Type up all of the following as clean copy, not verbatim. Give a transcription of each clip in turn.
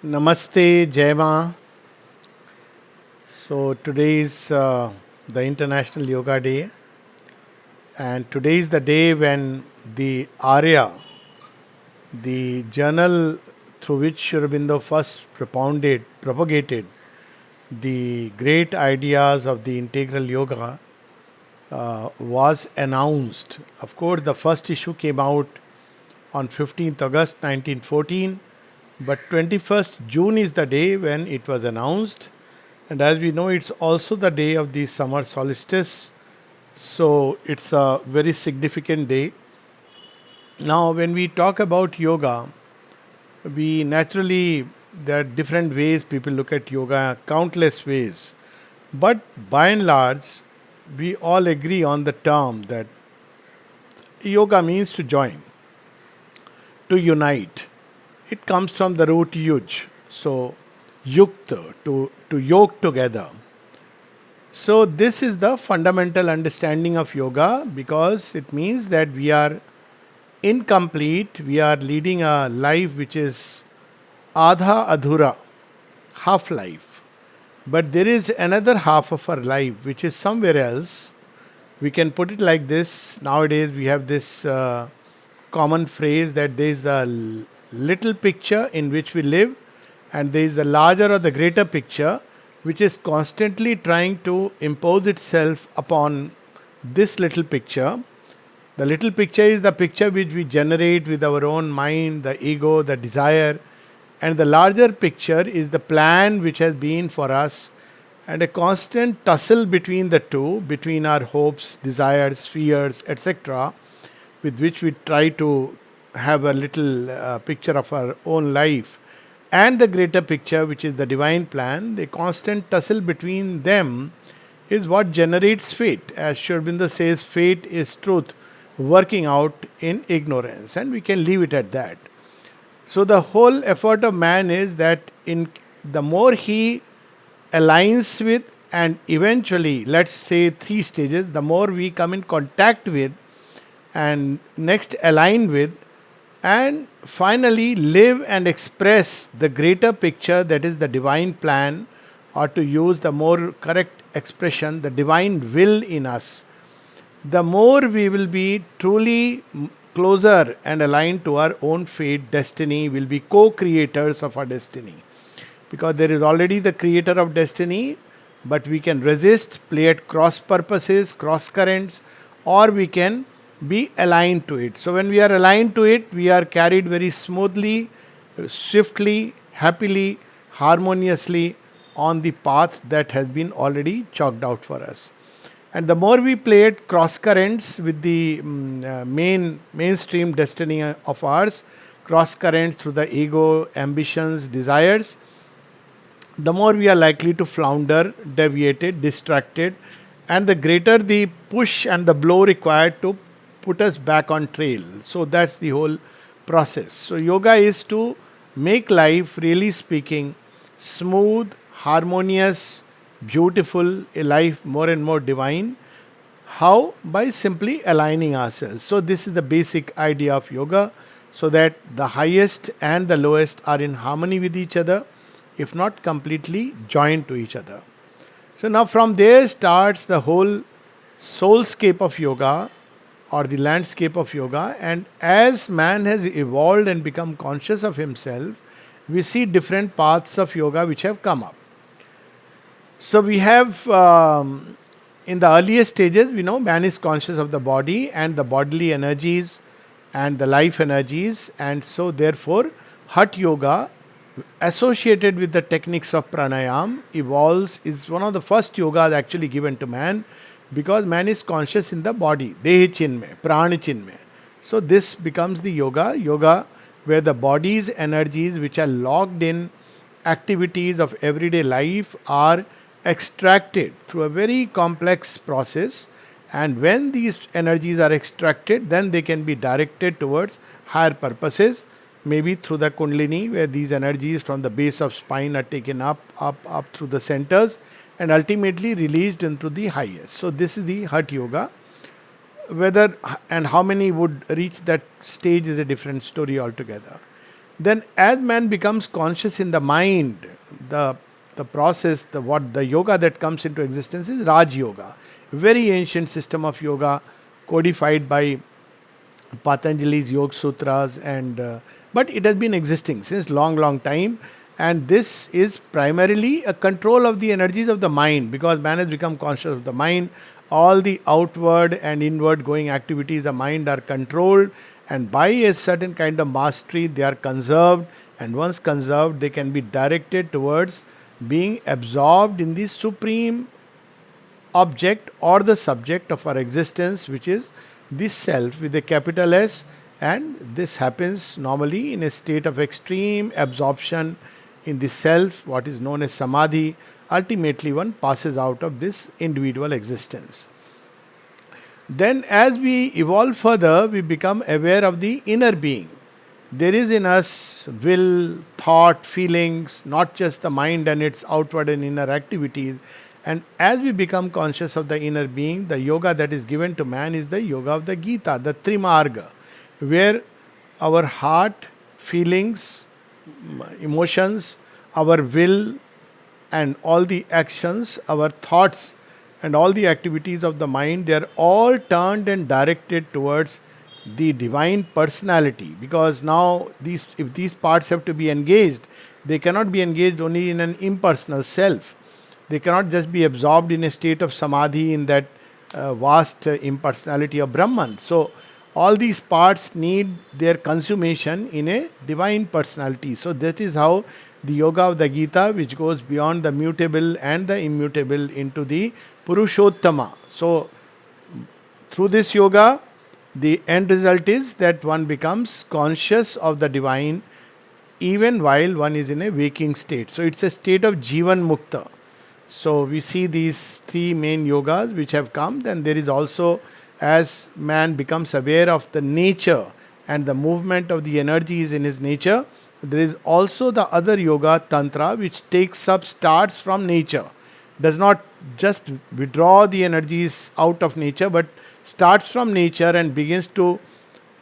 Namaste, Jayama. So today is the International Yoga Day, and today is the day when the Arya, the journal through which Sri Aurobindo first propagated the great ideas of the integral yoga, was announced. Of course, the first issue came out on 15th August 1914, but 21st June is the day when it was announced. And as we know, it's also the day of the summer solstice, so it's a very significant day. Now, when we talk about yoga, we naturally, there are different ways people look at yoga, countless ways. But by and large, we all agree on the term that yoga means to join, to unite. It comes from the root yuj. So, yukta, to yoke together. So, this is the fundamental understanding of yoga because it means that we are incomplete, we are leading a life which is adha adhura, half life. But there is another half of our life which is somewhere else. We can put it like this. Nowadays, we have this common phrase that there is the little picture in which we live, and there is the larger or the greater picture which is constantly trying to impose itself upon this little picture. The little picture is the picture which we generate with our own mind, the ego, the desire, and the larger picture is the plan which has been for us, and a constant tussle between the two, between our hopes, desires, fears, etc., with which we try to have a little picture of our own life, and the greater picture, which is the divine plan. The constant tussle between them is what generates fate. As Sri Aurobindo says, fate is truth working out in ignorance, and we can leave it at that. So the whole effort of man is that in the more he aligns with, and eventually, let's say three stages, the more we come in contact with, and next align with, and finally live and express the greater picture, that is the divine plan, or to use the more correct expression, the divine will in us, the more we will be truly closer and aligned to our own fate, destiny, will be co creators of our destiny. Because there is already the creator of destiny, but we can resist, play at cross purposes, cross currents, or we can be aligned to it. So, when we are aligned to it, we are carried very smoothly, swiftly, happily, harmoniously on the path that has been already chalked out for us. And the more we play at cross currents with the mainstream destiny of ours, cross currents through the ego, ambitions, desires, the more we are likely to flounder, deviated, distracted, and the greater the push and the blow required to put us back on trail. So that's the whole process. So yoga is to make life, really speaking, smooth, harmonious, beautiful, a life more and more divine. How? By simply aligning ourselves. So this is the basic idea of yoga, so that the highest and the lowest are in harmony with each other, if not completely joined to each other. So now from there starts the whole soulscape of yoga, or the landscape of yoga. And as man has evolved and become conscious of himself, we see different paths of yoga which have come up. So we have in the earliest stages, we know man is conscious of the body and the bodily energies and the life energies, and so therefore Hatha Yoga, associated with the techniques of pranayam, evolves, is one of the first yogas actually given to man, because man is conscious in the body, dehi chinmay, prana chinmay. So this becomes the yoga where the body's energies, which are logged in activities of everyday life, are extracted through a very complex process. And when these energies are extracted, then they can be directed towards higher purposes, maybe through the kundalini, where these energies from the base of spine are taken up through the centers, and ultimately released into the highest. So this is the Hatha Yoga. Whether and how many would reach that stage is a different story altogether. Then, as man becomes conscious in the mind, the the process, the what the yoga that comes into existence is Raj Yoga, very ancient system of yoga, codified by Patanjali's Yoga Sutras, and but it has been existing since long time, and this is primarily a control of the energies of the mind, because man has become conscious of the mind. All the outward and inward going activities of the mind are controlled, and by a certain kind of mastery, they are conserved, and once conserved, they can be directed towards being absorbed in the supreme object or the subject of our existence, which is this self with a capital S. And this happens normally in a state of extreme absorption in the self, what is known as samadhi. Ultimately, one passes out of this individual existence. Then, as we evolve further, we become aware of the inner being. There is in us will, thought, feelings, not just the mind and its outward and inner activities. And as we become conscious of the inner being, the yoga that is given to man is the yoga of the Gita, the Trimarga, where our heart, feelings, emotions, our will, and all the actions, our thoughts, and all the activities of the mind, they are all turned and directed towards the divine personality. Because now these, if these parts have to be engaged, they cannot be engaged only in an impersonal self. They cannot just be absorbed in a state of samadhi in that vast impersonality of Brahman. So all these parts need their consummation in a divine personality. So that is how the yoga of the Gita, which goes beyond the mutable and the immutable into the Purushottama. So through this yoga, the end result is that one becomes conscious of the divine even while one is in a waking state. So it's a state of Jivan Mukta. So we see these three main yogas which have come. Then there is also, as man becomes aware of the nature and the movement of the energies in his nature, there is also the other yoga, Tantra, which takes up, starts from nature, does not just withdraw the energies out of nature, but starts from nature and begins to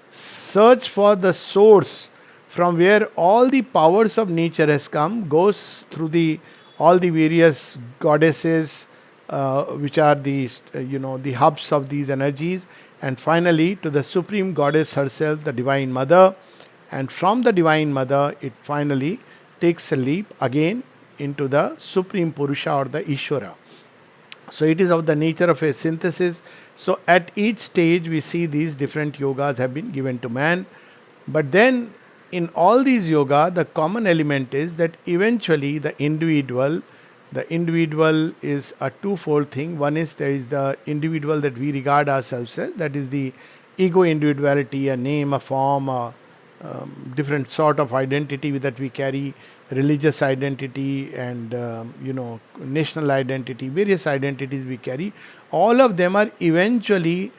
search for the source from where all the powers of nature has come, goes through the all the various goddesses, which are the the hubs of these energies, and finally to the supreme goddess herself, the divine mother. And from the divine mother, it finally takes a leap again into the supreme Purusha or the Ishvara. So it is of the nature of a synthesis. So at each stage, we see these different yogas have been given to man. But then in all these yoga, the common element is that eventually the individual is a twofold thing. One is there is the individual that we regard ourselves as, that is the ego individuality, a name, a form, a different sort of identity that we carry, religious identity, and national identity, various identities we carry. All of them are eventually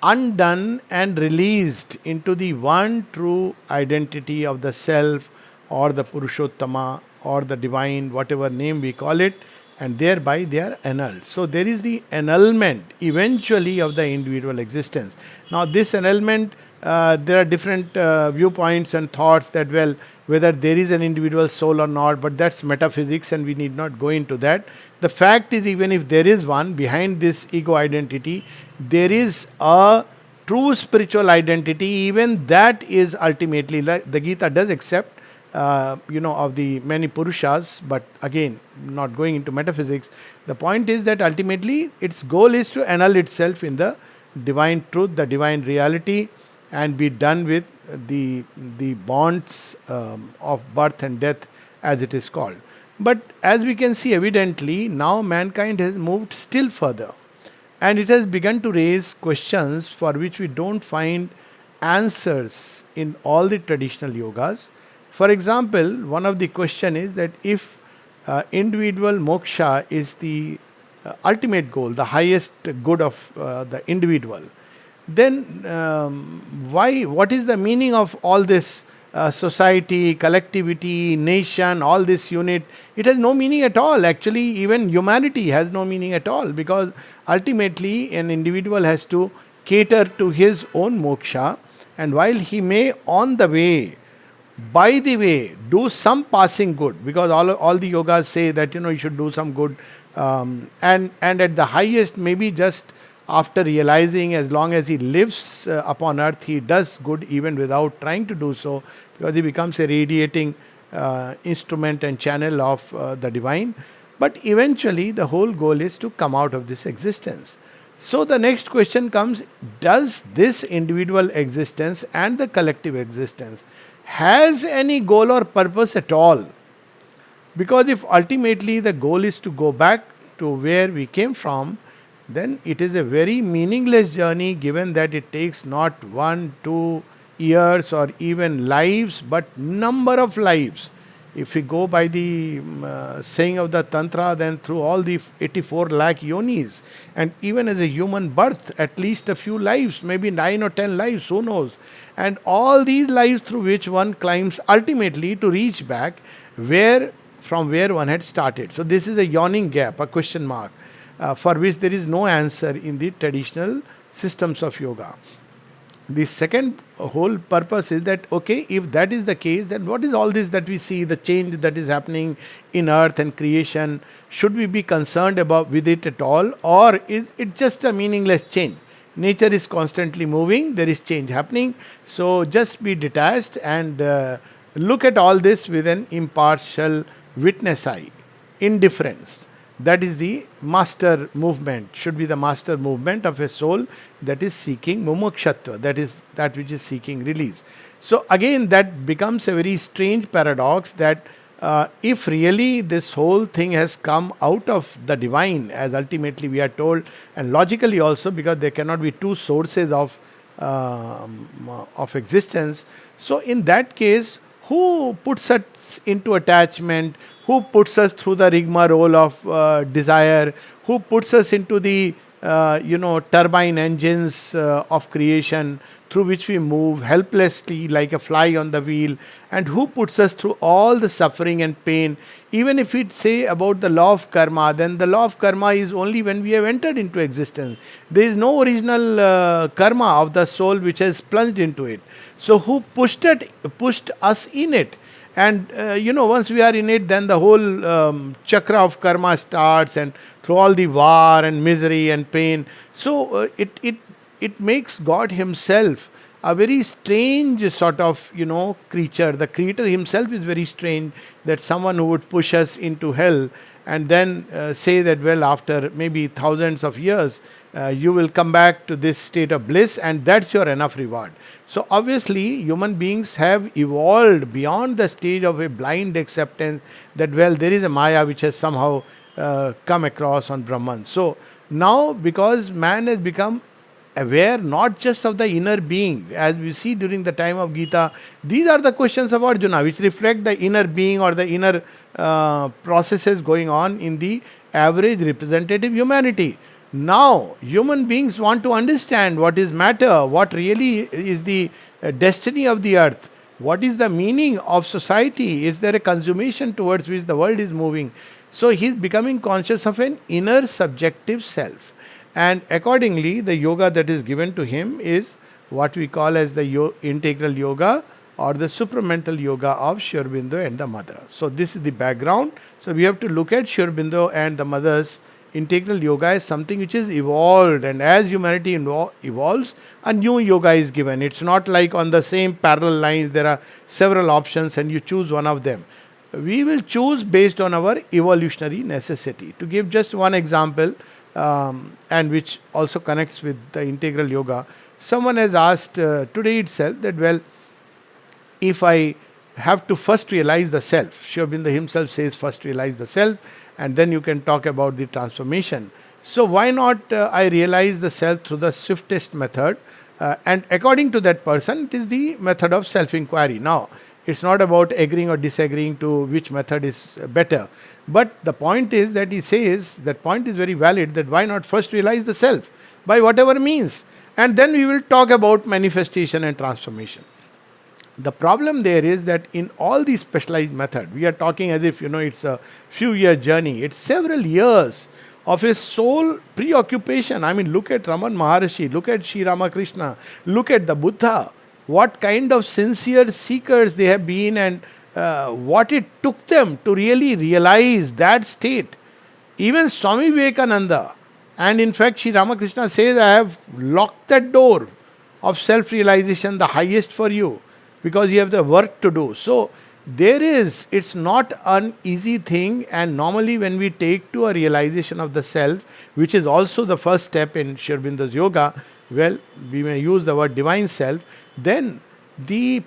undone and released into the one true identity of the self or the Purushottama or the divine, whatever name we call it, and thereby they are annulled. So there is the annulment eventually of the individual existence. Now this annulment, there are different viewpoints and thoughts that, well, whether there is an individual soul or not, but that's metaphysics and we need not go into that. The fact is, even if there is one behind this ego identity, there is a true spiritual identity. Even that is ultimately, like the Gita does accept, of the many Purushas, but again, not going into metaphysics. The point is that ultimately its goal is to annul itself in the divine truth, the divine reality, and be done with the bonds of birth and death, as it is called. But as we can see, evidently now mankind has moved still further, and it has begun to raise questions for which we don't find answers in all the traditional yogas. For example, one of the question is that if individual moksha is the ultimate goal, the highest good of the individual, then what is the meaning of all this society, collectivity, nation, all this unit? It has no meaning at all. Actually, even humanity has no meaning at all, because ultimately an individual has to cater to his own moksha, and while he may on the way By the way, do some passing good, because all the yogas say that you should do some good, and at the highest, maybe just after realizing, as long as he lives upon earth, he does good even without trying to do so, because he becomes a radiating instrument and channel of the divine. But eventually, the whole goal is to come out of this existence. So the next question comes: does this individual existence and the collective existence has any goal or purpose at all? Because if ultimately the goal is to go back to where we came from, then it is a very meaningless journey, given that it takes not 1, 2 years or even lives, but number of lives. If we go by the saying of the Tantra, then through all the 84 lakh yonis, and even as a human birth, at least a few lives, maybe 9 or 10 lives, who knows? And all these lives through which one climbs ultimately to reach back where from where one had started. So, this is a yawning gap, a question mark, for which there is no answer in the traditional systems of yoga. The second whole purpose is that, okay, if that is the case, then what is all this that we see, the change that is happening in earth and creation? Should we be concerned about with it at all, or is it just a meaningless change? Nature is constantly moving, there is change happening, so just be detached and look at all this with an impartial witness eye, indifference. That is the master movement, should be the master movement of a soul that is seeking mumukshatva, that is that which is seeking release. So, again, that becomes a very strange paradox that if really this whole thing has come out of the divine, as ultimately we are told, and logically also, because there cannot be two sources of existence. So, in that case, who puts us into attachment? Who puts us through the rigmarole of desire? Who puts us into the turbine engines of creation through which we move helplessly like a fly on the wheel? And who puts us through all the suffering and pain? Even if we say about the law of karma, then the law of karma is only when we have entered into existence. There is no original karma of the soul which has plunged into it. So who pushed us in it? And once we are in it, then the whole chakra of karma starts, and through all the war and misery and pain. So it makes God Himself a very strange sort of creature. The Creator Himself is very strange, that someone who would push us into hell and then say that, well, after maybe thousands of years, you will come back to this state of bliss, and that's your enough reward. So, obviously, human beings have evolved beyond the stage of a blind acceptance that, well, there is a Maya which has somehow come across on Brahman. So, now because man has become aware not just of the inner being, as we see during the time of Gita, these are the questions of Arjuna which reflect the inner being or the inner processes going on in the average representative humanity. Now, human beings want to understand what is matter, what really is the destiny of the earth, what is the meaning of society, is there a consummation towards which the world is moving. So, he is becoming conscious of an inner subjective self. And accordingly, the yoga that is given to him is what we call as the integral yoga or the supramental yoga of Sri Aurobindo and the mother. So, this is the background. So, we have to look at Sri Aurobindo and the mother's integral yoga as something which is evolved, and as humanity evolves, a new yoga is given. It's not like on the same parallel lines there are several options and you choose one of them. We will choose based on our evolutionary necessity. To give just one example, and which also connects with the integral yoga, someone has asked today itself that, well, if I have to first realize the self, Sri Aurobindo himself says first realize the self, and then you can talk about the transformation. So why not I realize the self through the swiftest method? And according to that person, it is the method of self-inquiry. Now, it's not about agreeing or disagreeing to which method is better. But the point is that he says, that point is very valid, that why not first realize the self by whatever means? And then we will talk about manifestation and transformation. The problem there is that in all these specialized methods, we are talking as if it's a few year journey. It's several years of his sole preoccupation. I mean, look at Raman Maharshi, look at Sri Ramakrishna, look at the Buddha. what kind of sincere seekers they have been, and what it took them to really realize that state. Even Swami Vivekananda, and in fact, Sri Ramakrishna says, I have locked that door of self realization, the highest for you, because you have the work to do. So, it's not an easy thing, and normally, when we take to a realization of the self, which is also the first step in Sri Aurobindo's yoga, well, we may use the word divine self, then the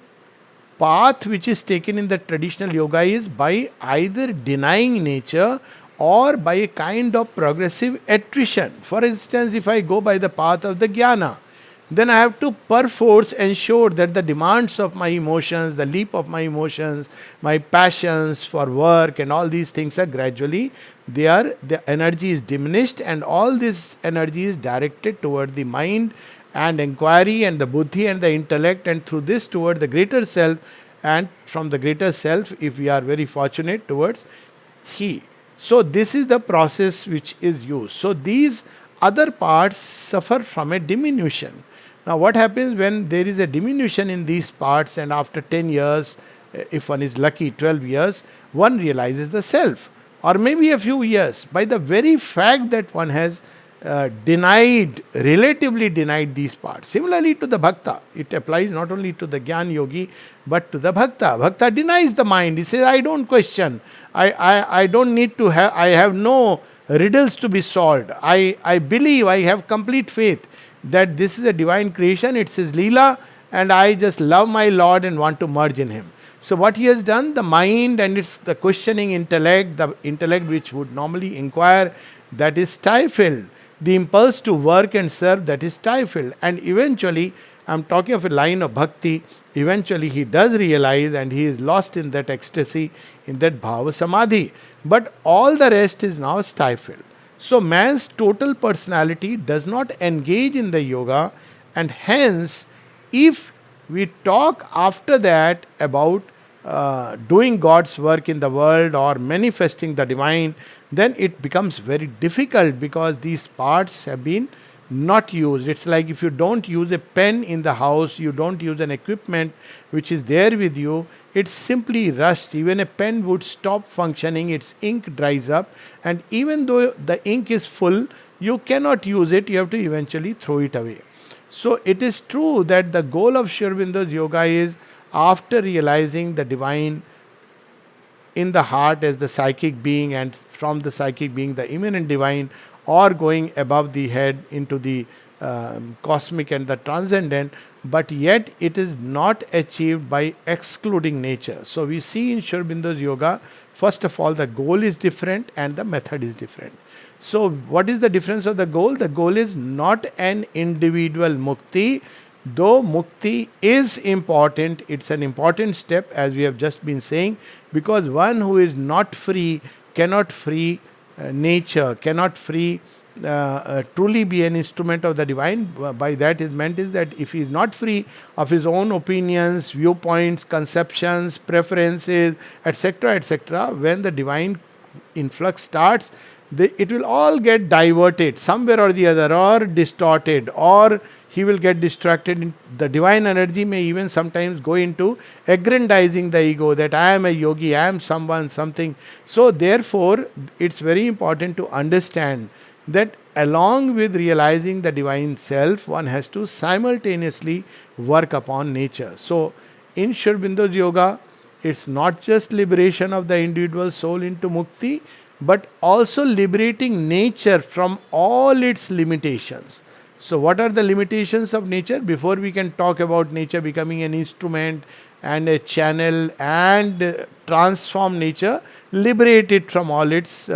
path which is taken in the traditional yoga is by either denying nature or by a kind of progressive attrition. For instance, if I go by the path of the jnana, then I have to perforce ensure that the demands of my emotions, the leap of my emotions, my passions for work, and all these things are gradually, the energy is diminished, and all this energy is directed toward the mind and inquiry and the buddhi and the intellect, and through this toward the greater self, and from the greater self, if we are very fortunate, towards he. So this is the process which is used. So these other parts suffer from a diminution. Now, what happens when there is a diminution in these parts, and after 10 years, if one is lucky, 12 years, one realizes the self, or maybe a few years, by the very fact that one has relatively denied these parts. Similarly to the bhakta, it applies not only to the Gyan yogi but to the bhakta. Bhakta denies the mind. He says, I don't question. I don't need to have, I have no riddles to be solved. I believe, I have complete faith that this is a divine creation, it's his Leela, and I just love my Lord and want to merge in him. So what he has done, the mind and it's the questioning intellect, the intellect which would normally inquire, that is stifled. The impulse to work and serve, that is stifled. And eventually, I'm talking of a line of bhakti, eventually he does realize and he is lost in that ecstasy, in that bhava samadhi. But all the rest is now stifled. So man's total personality does not engage in the yoga, and hence, if we talk after that about doing God's work in the world or manifesting the divine, then it becomes very difficult because these parts have been not used. It's like if you don't use a pen in the house, you don't use an equipment which is there with you, it simply rusts. Even a pen would stop functioning, its ink dries up, and even though the ink is full, you cannot use it, you have to eventually throw it away. So it is true that the goal of Sri Aurobindo's yoga is, after realizing the divine in the heart as the psychic being, and from the psychic being the immanent divine, or going above the head into the cosmic and the transcendent, but yet it is not achieved by excluding nature. So we see in Sri Aurobindo's yoga, first of all, the goal is different and the method is different. So what is the difference of the goal? The goal is not an individual mukti, though mukti is important. It's an important step, as we have just been saying, because one who is not free cannot free nature, cannot free truly be an instrument of the divine. By that is meant is that if he is not free of his own opinions, viewpoints, conceptions, preferences, etc., etc., when the divine influx starts, it will all get diverted somewhere or the other, or distorted, or he will get distracted. The divine energy may even sometimes go into aggrandizing the ego, that I am a yogi, I am someone, something. So therefore, it's very important to understand that along with realizing the divine self, one has to simultaneously work upon nature. So in Sri Aurobindo's yoga, it's not just liberation of the individual soul into mukti, but also liberating nature from all its limitations. So what are the limitations of nature? Before we can talk about nature becoming an instrument and a channel and transform nature, liberate it from all its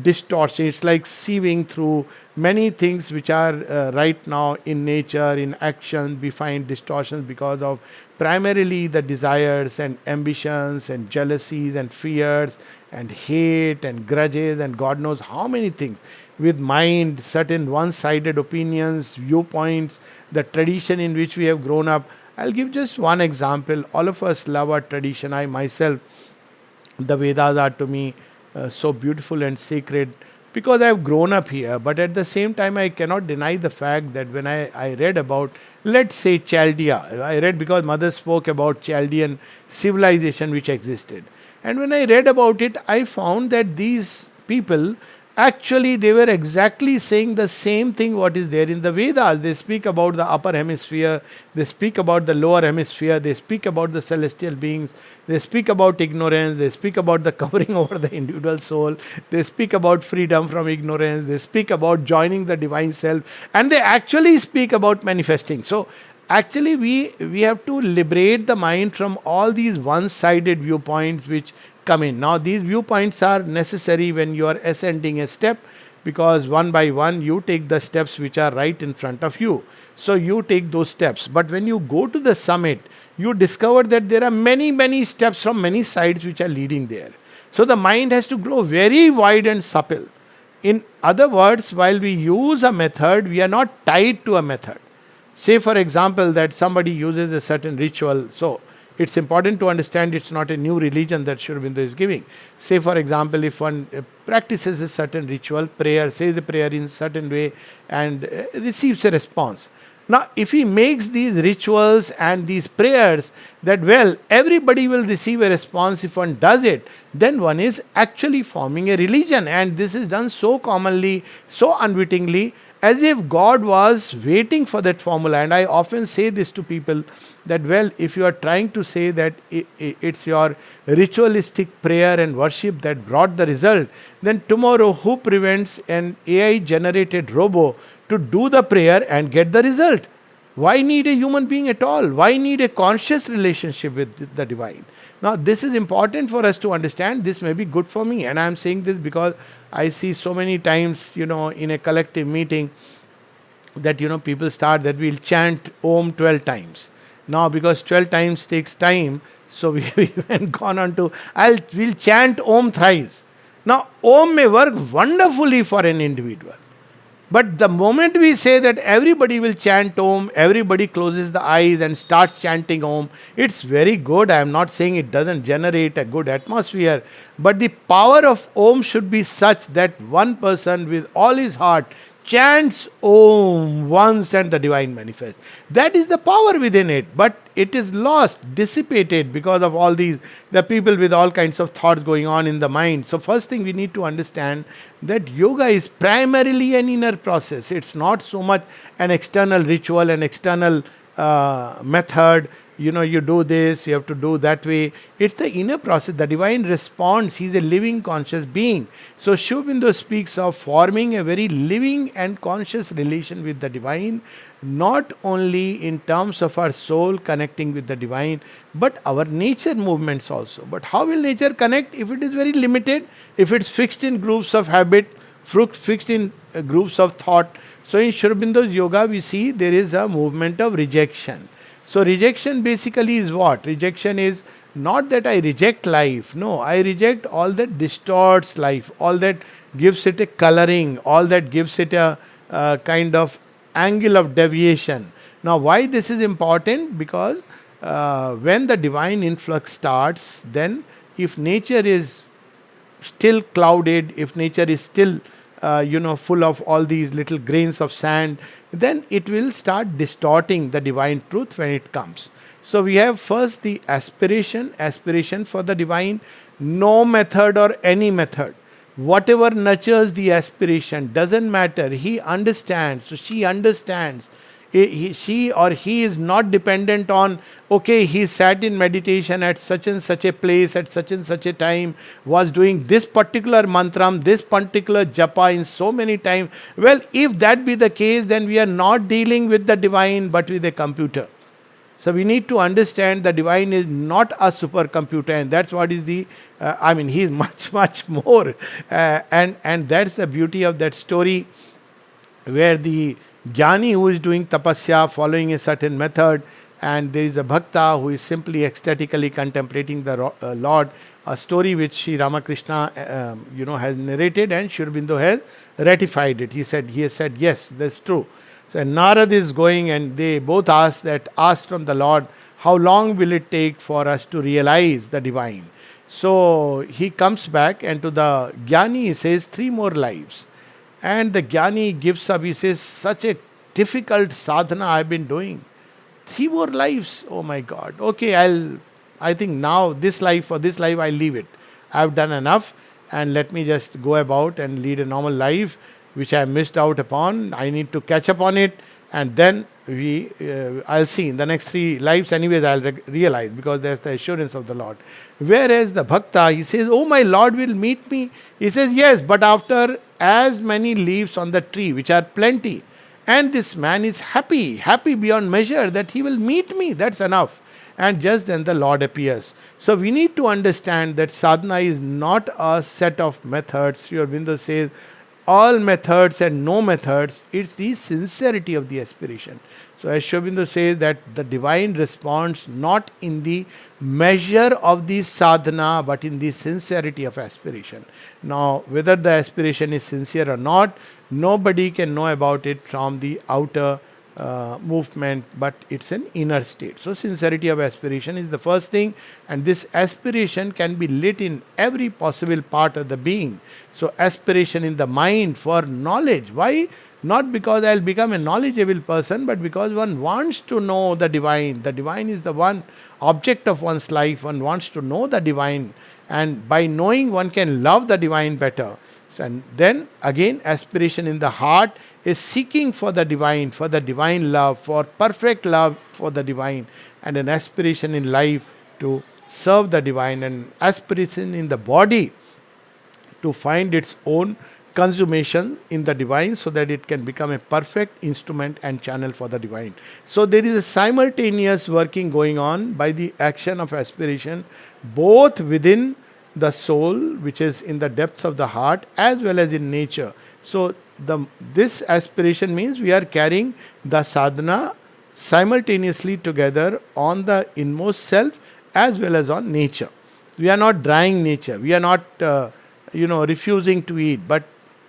distortion. It's like sieving through many things which are right now in nature, in action. We find distortions because of primarily the desires and ambitions and jealousies and fears and hate and grudges and God knows how many things. With mind, certain one-sided opinions, viewpoints, the tradition in which we have grown up. I'll give just one example. All of us love our tradition. I myself, the Vedas are to me so beautiful and sacred. because I've grown up here. But at the same time, I cannot deny the fact that when I read about, let's say, Chaldea, I read because mother spoke about Chaldean civilization which existed. And when I read about it, I found that these people, actually, they were exactly saying the same thing what is there in the Vedas. They speak about the upper hemisphere, they speak about the lower hemisphere, they speak about the celestial beings, they speak about ignorance, they speak about the covering over the individual soul, they speak about freedom from ignorance, they speak about joining the divine self, and they actually speak about manifesting. So, actually, we have to liberate the mind from all these one-sided viewpoints which come in. Now these viewpoints are necessary when you are ascending a step, because one by one you take the steps which are right in front of you. So you take those steps, but when you go to the summit, you discover that there are many steps from many sides which are leading there. So the mind has to grow very wide and supple. In other words, while we use a method, we are not tied to a method. Say, for example, that somebody uses a certain ritual. So, it's important to understand it's not a new religion that Sri Aurobindo is giving. Say, for example, if one practices a certain ritual, prayer, says a prayer in a certain way, and receives a response. Now, if he makes these rituals and these prayers that, well, everybody will receive a response if one does it, then one is actually forming a religion. And this is done so commonly, so unwittingly, as if God was waiting for that formula. And I often say this to people that, well, if you are trying to say that it's your ritualistic prayer and worship that brought the result, then tomorrow who prevents an AI generated robo to do the prayer and get the result? Why need a human being at all? Why need a conscious relationship with the divine? Now, this is important for us to understand. This may be good for me. And I am saying this because I see so many times, in a collective meeting that, people start that we'll chant Om 12 times. Now, because 12 times takes time, so we went gone on to, we'll chant Om thrice. Now, Om may work wonderfully for an individual. But the moment we say that everybody will chant Om, everybody closes the eyes and starts chanting Om, it's very good. I am not saying it doesn't generate a good atmosphere. But the power of Om should be such that one person with all his heart chants Om once and the divine manifests. That is the power within it. But it is lost, dissipated because of all the people with all kinds of thoughts going on in the mind. So first thing we need to understand that yoga is primarily an inner process. It's not so much an external ritual, an external method. You do this, you have to do that way. It's the inner process. The divine responds. He's a living, conscious being. So Sri Aurobindo speaks of forming a very living and conscious relation with the divine, not only in terms of our soul connecting with the divine, but our nature movements also. But how will nature connect if it is very limited, if it's fixed in grooves of habit, fixed in grooves of thought? So in Sri Aurobindo's yoga, we see there is a movement of rejection. So rejection basically is what? Rejection is not that I reject life. No, I reject all that distorts life, all that gives it a coloring, all that gives it a kind of angle of deviation. Now, why this is important? Because when the divine influx starts, then if nature is still clouded, if nature is still full of all these little grains of sand, then it will start distorting the divine truth when it comes. So we have first the aspiration for the divine. No method or any method, whatever nurtures the aspiration, doesn't matter. He understands, so she understands. She or he is not dependent on, okay, he sat in meditation at such and such a place at such and such a time, was doing this particular mantram, this particular japa in so many times. Well, if that be the case, then we are not dealing with the divine but with a computer. So we need to understand the divine is not a supercomputer, and that's what is he is much more. And that's the beauty of that story, where the Jnani who is doing tapasya, following a certain method, and there is a bhakta who is simply ecstatically contemplating the Lord. A story which Sri Ramakrishna, has narrated, and Sri Aurobindo has ratified it. He has said, yes, that's true. So Narad is going, and they both asked from the Lord, how long will it take for us to realize the divine? So he comes back, and to the Jnani he says, three more lives. And the Jnani gives up. He says, such a difficult sadhana I've been doing. Three more lives. Oh my God. Okay, I think now this life, for this life, I'll leave it. I've done enough, and let me just go about and lead a normal life, which I missed out upon. I need to catch up on it, and then I'll see in the next three lives. Anyways, I'll realize, because there's the assurance of the Lord. Whereas the bhakta, he says, "Oh, my Lord will meet me." He says, "Yes, but after as many leaves on the tree, which are plenty." And this man is happy, happy beyond measure that he will meet me. That's enough. And just then the Lord appears. So we need to understand that sadhana is not a set of methods. Sri Aurobindo says, all methods and no methods, it's the sincerity of the aspiration. So as Sri Aurobindo says that the divine responds not in the measure of the sadhana, but in the sincerity of aspiration. Now, whether the aspiration is sincere or not, nobody can know about it from the outer movement, but it's an inner state. So, sincerity of aspiration is the first thing, and this aspiration can be lit in every possible part of the being. So, aspiration in the mind for knowledge. Why? Not because I'll become a knowledgeable person, but because one wants to know the divine. The divine is the one object of one's life. One wants to know the divine, and by knowing, one can love the divine better. And then again, aspiration in the heart is seeking for the divine love, for perfect love for the divine, and an aspiration in life to serve the divine, and aspiration in the body to find its own consummation in the divine, so that it can become a perfect instrument and channel for the divine. So there is a simultaneous working going on by the action of aspiration, both within the soul, which is in the depths of the heart, as well as in nature. So this aspiration means we are carrying the sadhana simultaneously together on the inmost self as well as on nature. We are not drying nature. We are not refusing to eat, but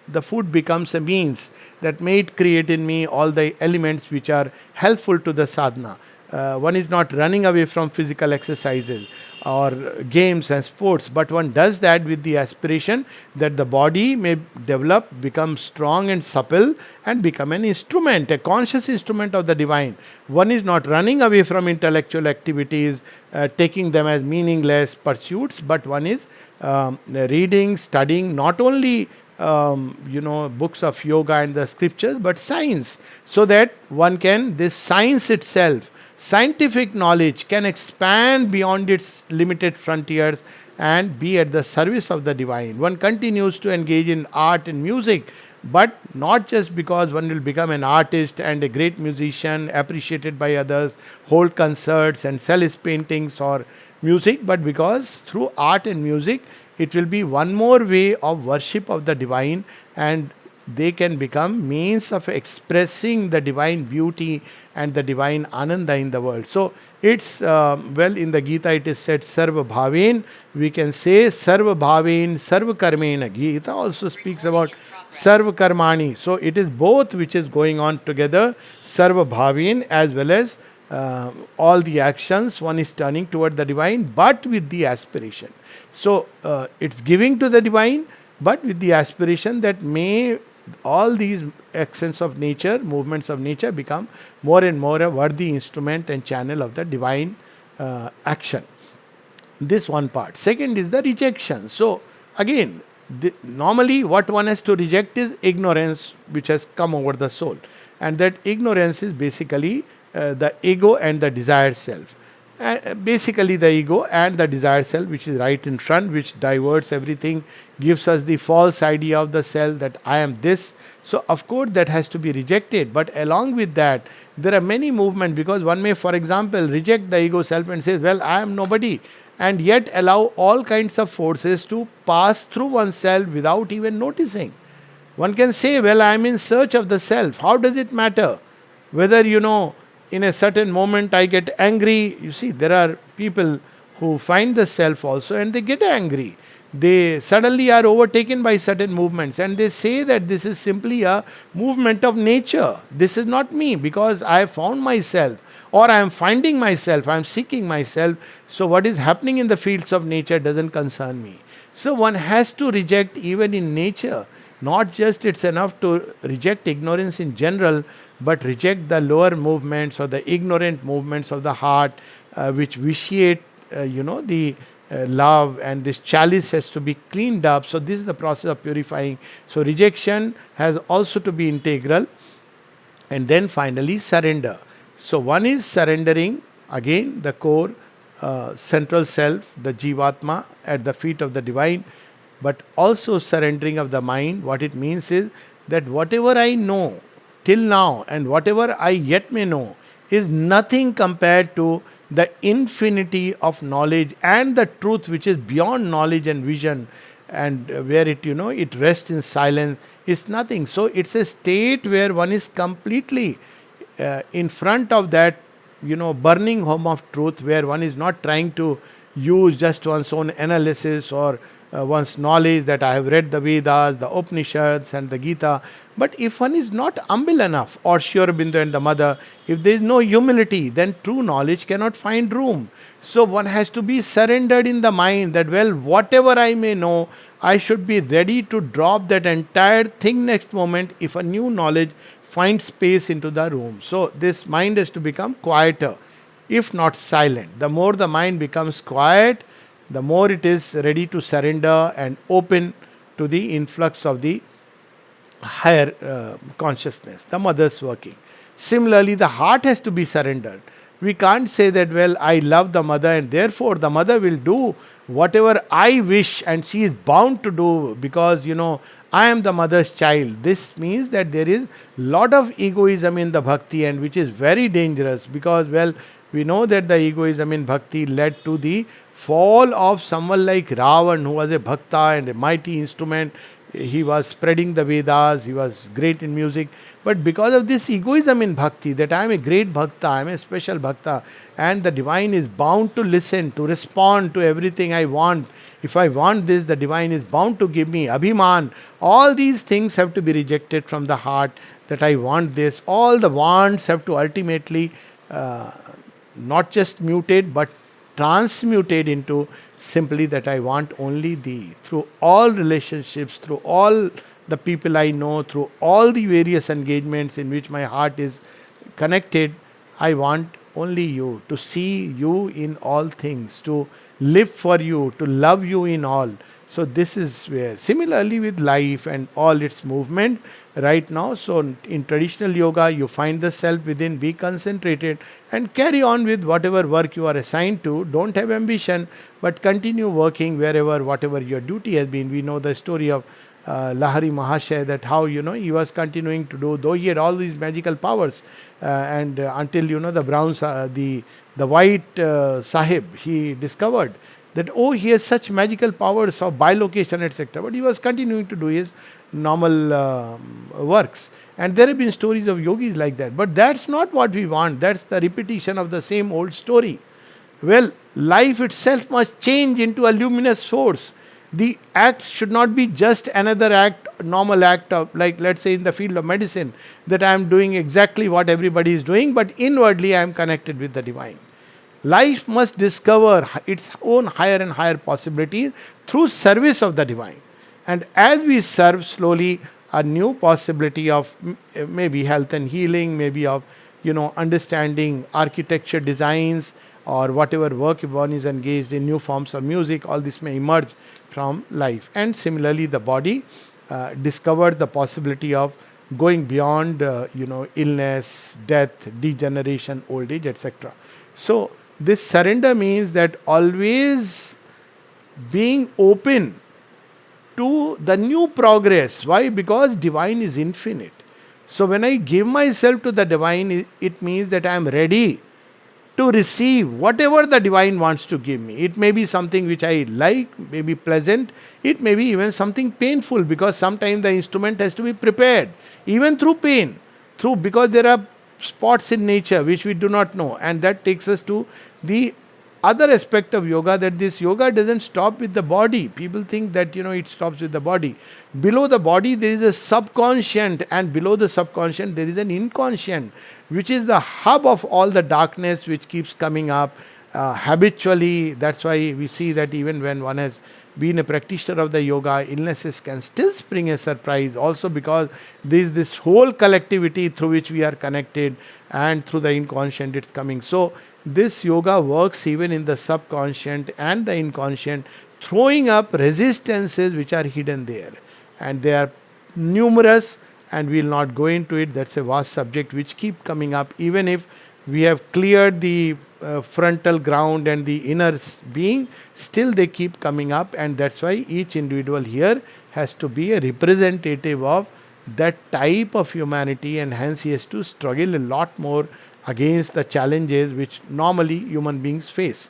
the food becomes a means that may it create in me all the elements which are helpful to the sadhana. One is not running away from physical exercises or games and sports, but one does that with the aspiration that the body may develop, become strong and supple, and become an instrument, a conscious instrument of the divine. One is not running away from intellectual activities, taking them as meaningless pursuits, but one is reading, studying not only books of yoga and the scriptures, but science, so that one can, this science itself, scientific knowledge can expand beyond its limited frontiers and be at the service of the divine. One continues to engage in art and music, but not just because one will become an artist and a great musician appreciated by others, hold concerts and sell his paintings or music, but because through art and music it will be one more way of worship of the divine, and they can become means of expressing the divine beauty and the divine ananda in the world. So it's in the Gita it is said sarva bhaven. We can say sarva bhaven sarva karmena. Gita also speaks about sarva karmani. So it is both which is going on together, sarva bhaven as well as all the actions one is turning toward the divine, but with the aspiration. So it's giving to the divine, but with the aspiration that may all these actions of nature, movements of nature, become more and more a worthy instrument and channel of the divine action. This one part. Second is the rejection. So again, normally what one has to reject is ignorance which has come over the soul, and that ignorance is basically the ego and the desired self. Basically the ego and the desired self, which is right in front, which diverts everything, gives us the false idea of the self that I am this. So of course that has to be rejected, but along with that there are many movements, because one may, for example, reject the ego self and say, well, I am nobody, and yet allow all kinds of forces to pass through oneself without even noticing. One can say, well, I am in search of the self. How does it matter whether in a certain moment I get angry? You see, there are people who find the self also and they get angry. They suddenly are overtaken by certain movements and they say that this is simply a movement of nature. This is not me because I have found myself. or I am finding myself, I am seeking myself. So what is happening in the fields of nature doesn't concern me. So one has to reject even in nature. Not just it's enough to reject ignorance in general, but reject the lower movements or the ignorant movements of the heart, which vitiate, the love, and this chalice has to be cleaned up. So this is the process of purifying. So rejection has also to be integral. And then finally surrender. So one is surrendering again the core central self, the jivatma, at the feet of the divine, but also surrendering of the mind. What it means is that whatever I know till now and whatever I yet may know is nothing compared to the infinity of knowledge and the truth which is beyond knowledge and vision, and where it rests in silence, is nothing. So it's a state where one is completely in front of that burning home of truth, where one is not trying to use just one's own analysis or one's knowledge that I have read the Vedas, the Upanishads, and the Gita. But if one is not humble enough, or Sri Aurobindo and the mother, if there is no humility, then true knowledge cannot find room. So one has to be surrendered in the mind that, well, whatever I may know, I should be ready to drop that entire thing next moment if a new knowledge finds space into the room. So this mind has to become quieter, if not silent. The more the mind becomes quiet, the more it is ready to surrender and open to the influx of the higher consciousness, the mother's working. Similarly, the heart has to be surrendered. We can't say that, well, I love the mother and therefore the mother will do whatever I wish and she is bound to do because, I am the mother's child. This means that there is lot of egoism in the bhakti, and which is very dangerous because, well, we know that the egoism in bhakti led to the fall of someone like Ravan, who was a bhakta and a mighty instrument. He was spreading the Vedas, he was great in music. But because of this egoism in bhakti, that I am a great bhakta, I am a special bhakta, and the divine is bound to listen, to respond to everything I want. If I want this, the divine is bound to give me abhiman. All these things have to be rejected from the heart, that I want this. All the wants have to ultimately not just mutate, but transmuted into simply that I want only thee. Through all relationships, through all the people I know, through all the various engagements in which my heart is connected, I want only you, to see you in all things, to live for you, to love you in all. So this is where, similarly with life and all its movement right now. So in traditional yoga, you find the self within, be concentrated and carry on with whatever work you are assigned to. Don't have ambition, but continue working wherever, whatever your duty has been. We know the story of Lahari Mahasaya, that how he was continuing to do, though he had all these magical powers, and until the brown, the white Sahib, he discovered that, oh, he has such magical powers of bilocation, etc. But he was continuing to do his normal works. And there have been stories of yogis like that. But that's not what we want. That's the repetition of the same old story. Well, life itself must change into a luminous force. The acts should not be just another act, normal act of, like, let's say in the field of medicine, that I am doing exactly what everybody is doing, but inwardly I am connected with the divine. Life must discover its own higher and higher possibilities through service of the divine. And as we serve, slowly a new possibility of maybe health and healing, maybe of understanding architecture designs, or whatever work one is engaged in, new forms of music, all this may emerge from life. And similarly, the body discovered the possibility of going beyond illness, death, degeneration, old age, etc. So this surrender means that always being open to the new progress. Why? Because divine is infinite. So when I give myself to the divine, it means that I am ready to receive whatever the divine wants to give me. It may be something which I like, may be pleasant, it may be even something painful, because sometimes the instrument has to be prepared, even through pain, because there are spots in nature which we do not know, and that takes us to the other aspect of yoga, that this yoga doesn't stop with the body. People think that it stops with the body. Below the body there is a subconscient, and below the subconscient there is an inconscient, which is the hub of all the darkness which keeps coming up habitually. That's why we see that even when one has been a practitioner of the yoga, illnesses can still spring a surprise, also because there is this whole collectivity through which we are connected, and through the inconscient it's coming. So this yoga works even in the subconscient and the inconscient, throwing up resistances which are hidden there, and they are numerous, and we'll not go into it. That's a vast subject which keep coming up even if we have cleared the frontal ground and the inner being. Still they keep coming up, and that's why each individual here has to be a representative of that type of humanity, and hence he has to struggle a lot more against the challenges which normally human beings face.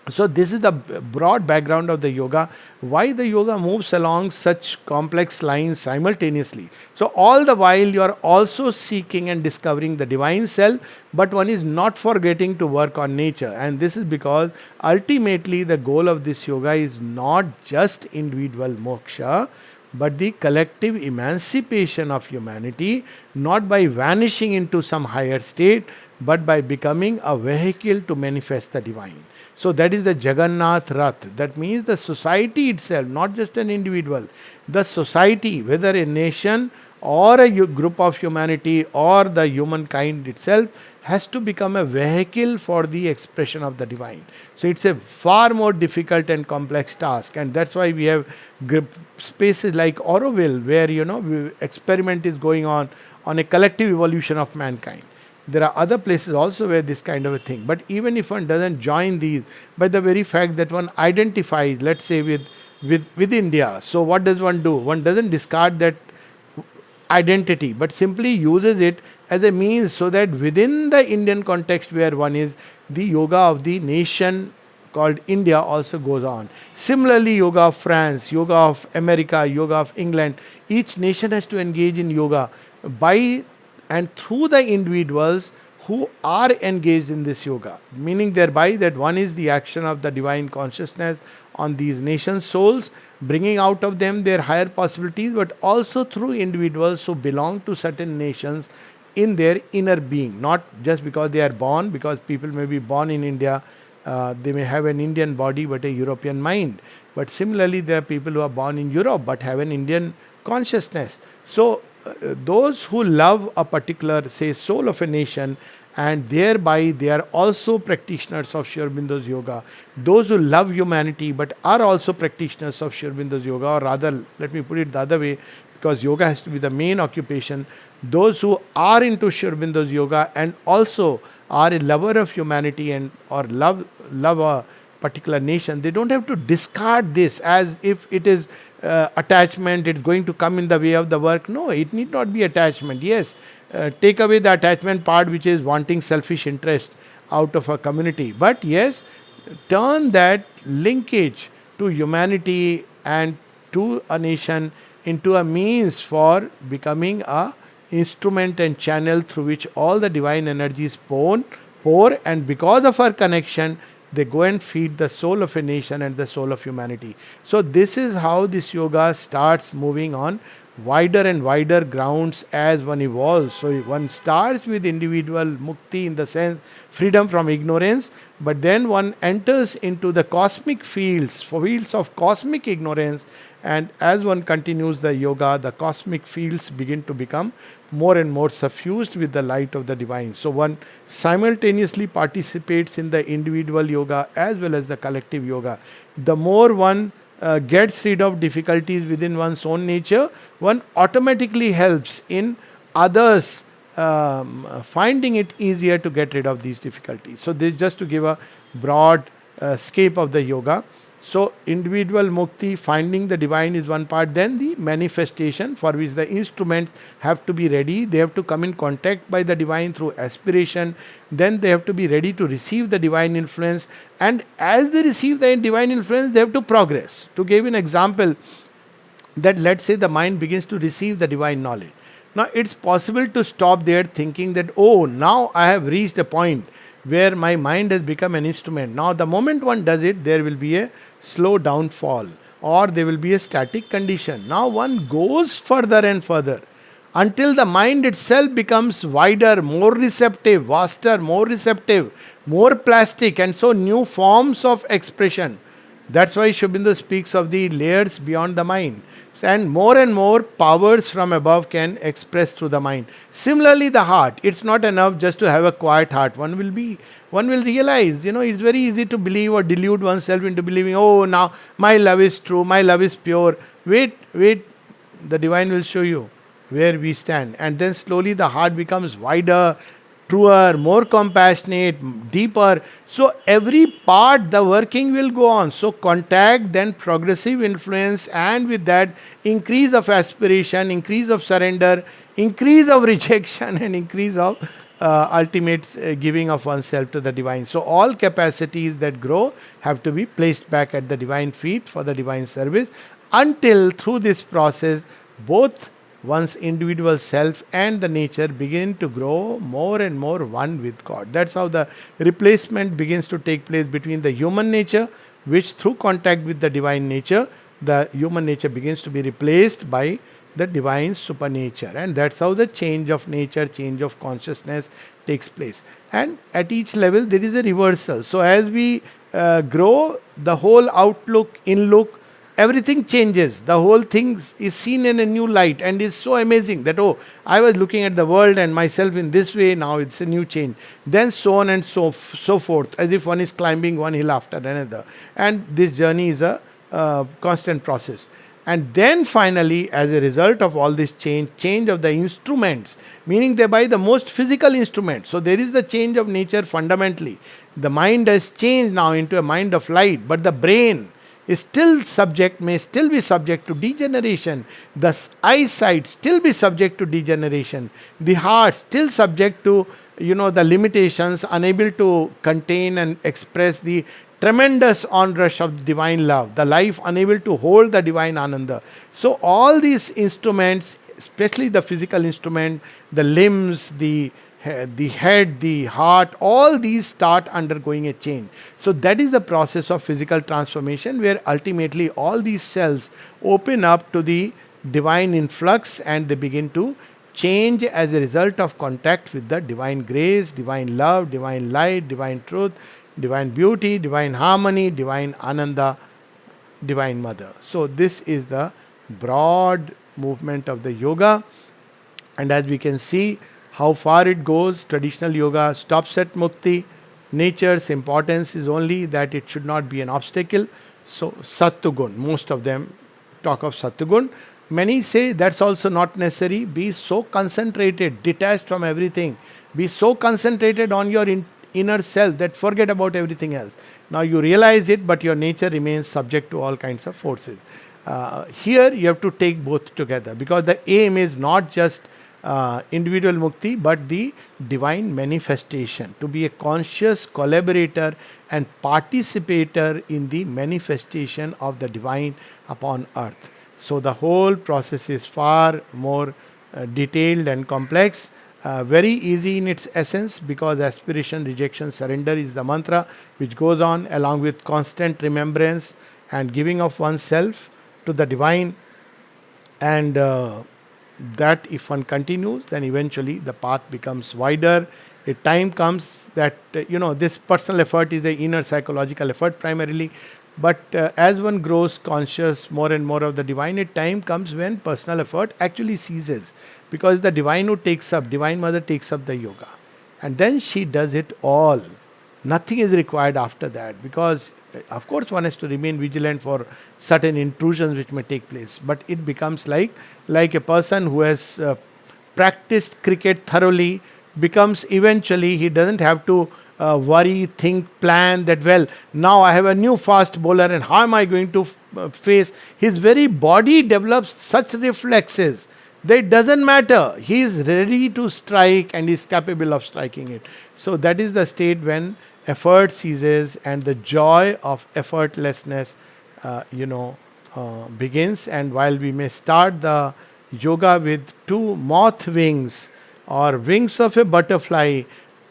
So this is the broad background of the yoga, why the yoga moves along such complex lines simultaneously. So all the while you are also seeking and discovering the divine self, but one is not forgetting to work on nature. And this is because ultimately the goal of this yoga is not just individual moksha, but the collective emancipation of humanity, not by vanishing into some higher state, but by becoming a vehicle to manifest the divine. So that is the Jagannath Rath. That means the society itself, not just an individual. The society, whether a nation or a group of humanity or the humankind itself, has to become a vehicle for the expression of the divine. So it's a far more difficult and complex task, and that's why we have spaces like Auroville, where experiment is going on a collective evolution of mankind. There are other places also where this kind of a thing. But even if one doesn't join these, by the very fact that one identifies, let's say, with India, so what does one do? One doesn't discard that identity, but simply uses it as a means, so that within the Indian context where one is, the yoga of the nation called India also goes on. Similarly, yoga of France, yoga of America, yoga of England, each nation has to engage in yoga by and through the individuals who are engaged in this yoga, meaning thereby that one is the action of the divine consciousness on these nations' souls, bringing out of them their higher possibilities, but also through individuals who belong to certain nations in their inner being, not just because they are born, because people may be born in India, they may have an Indian body but a European mind. But similarly, there are people who are born in Europe but have an Indian consciousness. So those who love a particular, say, soul of a nation, and thereby they are also practitioners of Sri Aurobindo's yoga. Those who love humanity but are also practitioners of Sri Aurobindo's yoga, or rather, let me put it the other way, because yoga has to be the main occupation. Those who are into Sri Aurobindo's yoga and also are a lover of humanity and or love a particular nation, they don't have to discard this as if it is attachment, it's going to come in the way of the work. No, it need not be attachment. Yes, take away the attachment part, which is wanting selfish interest out of a community. But yes, turn that linkage to humanity and to a nation into a means for becoming a instrument and channel through which all the divine energies pour, and because of our connection, they go and feed the soul of a nation and the soul of humanity. So this is how this yoga starts moving on wider and wider grounds as one evolves. So one starts with individual mukti, in the sense freedom from ignorance, but then one enters into the cosmic fields of cosmic ignorance, and as one continues the yoga, the cosmic fields begin to become more and more suffused with the light of the divine. So one simultaneously participates in the individual yoga as well as the collective yoga. The more one gets rid of difficulties within one's own nature, one automatically helps in others finding it easier to get rid of these difficulties. So this just to give a broad scape of the yoga. So individual mukti, finding the divine, is one part. Then the manifestation, for which the instruments have to be ready. They have to come in contact by the divine through aspiration. Then they have to be ready to receive the divine influence. And as they receive the divine influence, they have to progress. To give an example, that let's say the mind begins to receive the divine knowledge. Now it's possible to stop there thinking that, oh, now I have reached a point where my mind has become an instrument. Now, the moment one does it, there will be a slow downfall or there will be a static condition. Now, one goes further and further until the mind itself becomes wider, more receptive, vaster, more receptive, more plastic, and so new forms of expression. That's why Shubindu speaks of the layers beyond the mind. And more powers from above can express through the mind. Similarly, the heart. It's not enough just to have a quiet heart. One will realize, it's very easy to believe or delude oneself into believing, oh, now my love is true, my love is pure. Wait, the divine will show you where we stand. And then slowly the heart becomes wider, truer, more compassionate, deeper. So every part, the working will go on. So contact, then progressive influence, and with that, increase of aspiration, increase of surrender, increase of rejection, and increase of ultimate giving of oneself to the divine. So all capacities that grow have to be placed back at the divine feet for the divine service, until through this process, both one's individual self and the nature begin to grow more and more one with God. That's how the replacement begins to take place between the human nature, which through contact with the divine nature, the human nature begins to be replaced by the divine supernature. And that's how the change of nature, change of consciousness takes place. And at each level, there is a reversal. So as we grow, the whole outlook, in look, everything changes. The whole thing is seen in a new light and is so amazing that, oh, I was looking at the world and myself in this way, now it's a new change. Then so on and so forth, as if one is climbing one hill after another. And this journey is a constant process. And then finally, as a result of all this change of the instruments, meaning thereby the most physical instrument. So there is the change of nature fundamentally. The mind has changed now into a mind of light, but the brain is still subject, may still be subject to degeneration. The eyesight still be subject to degeneration. The heart still subject to, the limitations, unable to contain and express the tremendous onrush of divine love. The life unable to hold the divine ananda. So all these instruments, especially the physical instrument, the limbs, the head, the heart, all these start undergoing a change. So that is the process of physical transformation, where ultimately all these cells open up to the divine influx and they begin to change as a result of contact with the divine grace, divine love, divine light, divine truth, divine beauty, divine harmony, divine ananda, divine mother. So this is the broad movement of the yoga. And as we can see, how far it goes, traditional yoga stops at mukti. Nature's importance is only that it should not be an obstacle. So, Sattugun, most of them talk of Sattugun. Many say that's also not necessary. Be so concentrated, detached from everything. Be so concentrated on your inner self that forget about everything else. Now you realize it, but your nature remains subject to all kinds of forces. Here you have to take both together, because the aim is not just individual mukti, but the divine manifestation, to be a conscious collaborator and participator in the manifestation of the divine upon earth. So the whole process is far more detailed and complex, very easy in its essence, because aspiration, rejection, surrender is the mantra which goes on along with constant remembrance and giving of oneself to the divine. And that if one continues, then eventually the path becomes wider. A time comes that, this personal effort is the inner psychological effort primarily. But as one grows conscious more and more of the divine, a time comes when personal effort actually ceases. Because the divine who takes up, Divine Mother takes up the yoga. And then she does it all. Nothing is required after that, because of course one has to remain vigilant for certain intrusions which may take place. But it becomes like a person who has practiced cricket thoroughly, becomes eventually, he doesn't have to worry, think, plan that, well, now I have a new fast bowler and how am I going to face. His very body develops such reflexes that it doesn't matter. He is ready to strike and is capable of striking it. So that is the state when effort ceases and the joy of effortlessness begins. And while we may start the yoga with two moth wings or wings of a butterfly,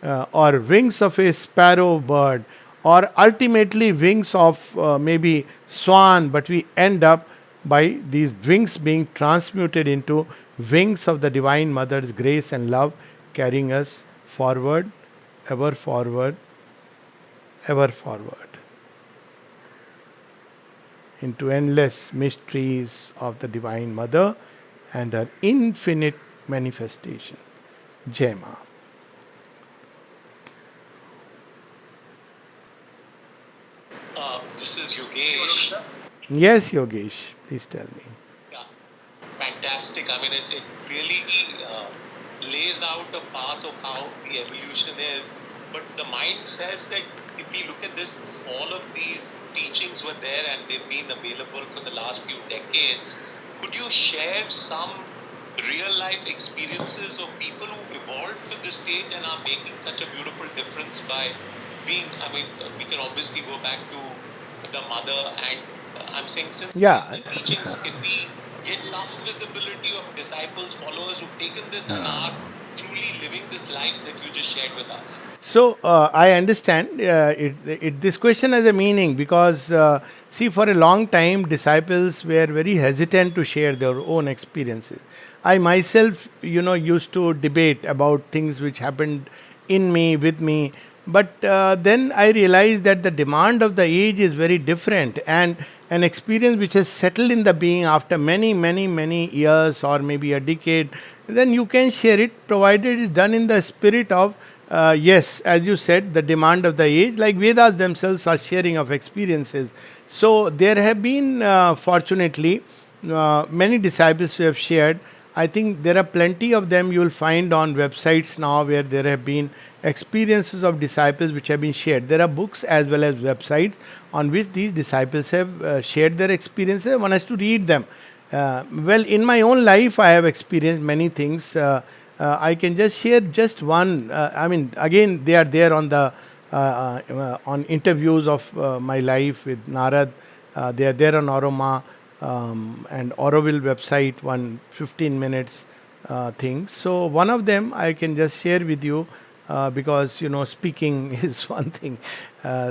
or wings of a sparrow bird, or ultimately wings of maybe swan, but we end up by these wings being transmuted into wings of the Divine Mother's grace and love, carrying us forward, ever forward, ever forward, into endless mysteries of the Divine Mother and her infinite manifestation. Jai Ma. This is Yogesh. Yes, Yogesh, please tell me. Yeah, fantastic. I mean, it really lays out a path of how the evolution is. But the mind says that if we look at this, all of these teachings were there and they've been available for the last few decades. Could you share some real life experiences of people who've evolved to this stage and are making such a beautiful difference by being? I mean, we can obviously go back to the mother, and I'm saying since Yeah. the teachings, can we get some visibility of disciples, followers who've taken this and are truly living this life that you just shared with us? So I understand this question has a meaning because see, for a long time disciples were very hesitant to share their own experiences. I myself, used to debate about things which happened in me, with me, but then I realized that the demand of the age is very different, and an experience which has settled in the being after many, many, many years or maybe a decade, then you can share it, provided it's done in the spirit of, yes, as you said, the demand of the age. Like Vedas themselves are sharing of experiences. So there have been, fortunately, many disciples who have shared. I think there are plenty of them you will find on websites now where there have been experiences of disciples which have been shared. There are books as well as websites on which these disciples have shared their experiences. One has to read them. Well, in my own life, I have experienced many things. I can just share just one. I mean, again, they are there on the on interviews of my life with Narad. They are there on Aroma and Auroville website. One 15 minutes thing. So one of them I can just share with you because speaking is one thing.